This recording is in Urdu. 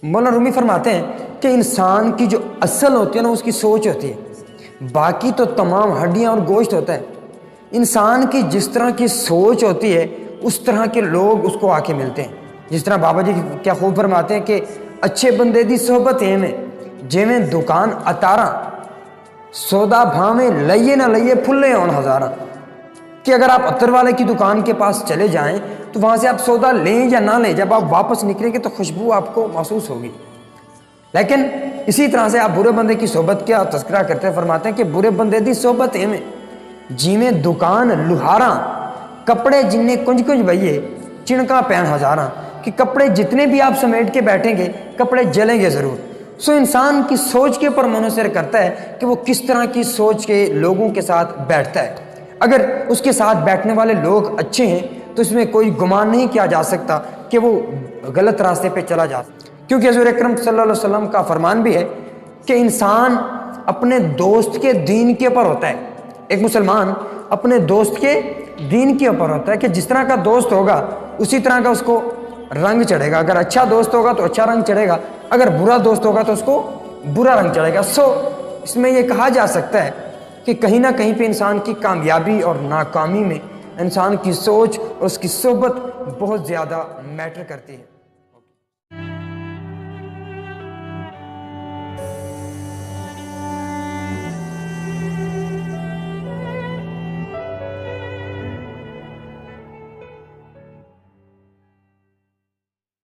مولانا رومی فرماتے ہیں کہ انسان کی جو اصل ہوتی ہے نا اس کی سوچ ہوتی ہے، باقی تو تمام ہڈیاں اور گوشت ہوتا ہے۔ انسان کی جس طرح کی سوچ ہوتی ہے اس طرح کے لوگ اس کو آ کے ملتے ہیں۔ جس طرح بابا جی کیا خوب فرماتے ہیں کہ اچھے بندے دی صحبت ایویں جویں دکان اتاراں، سودا بھاویں لئیے نہ لئیے پھلے ہون ہزاراں، کہ اگر آپ عطر والے کی دکان کے پاس چلے جائیں تو وہاں سے آپ سودا لیں یا نہ لیں، جب آپ واپس نکلیں گے تو خوشبو آپ کو محسوس ہوگی۔ لیکن اسی طرح سے آپ برے بندے کی صحبت کیا تذکرہ کرتے فرماتے ہیں کہ برے بندے دی صحبت ایویں جیویں دکان لوہاراں، کپڑے جننے کنج کنج بھئیے چنکا پین ہزاراں، کہ کپڑے جتنے بھی آپ سمیٹ کے بیٹھیں گے کپڑے جلیں گے ضرور۔ سو انسان کی سوچ کے اوپر منحصر کرتا ہے کہ وہ کس طرح کی سوچ کے لوگوں کے ساتھ بیٹھتا ہے۔ اگر اس کے ساتھ بیٹھنے والے لوگ اچھے ہیں تو اس میں کوئی گمان نہیں کیا جا سکتا کہ وہ غلط راستے پہ چلا جا سکتا، کیونکہ حضور اکرم صلی اللہ علیہ وسلم کا فرمان بھی ہے کہ انسان اپنے دوست کے دین کے اوپر ہوتا ہے۔ ایک مسلمان اپنے دوست کے دین کے اوپر ہوتا ہے کہ جس طرح کا دوست ہوگا اسی طرح کا اس کو رنگ چڑھے گا۔ اگر اچھا دوست ہوگا تو اچھا رنگ چڑھے گا، اگر برا دوست ہوگا تو اس کو برا رنگ چڑھے گا۔ سو اس میں یہ کہا جا سکتا ہے کہ کہیں نہ کہیں پہ انسان کی کامیابی اور ناکامی میں انسان کی سوچ اور اس کی صحبت بہت زیادہ میٹر کرتی ہے۔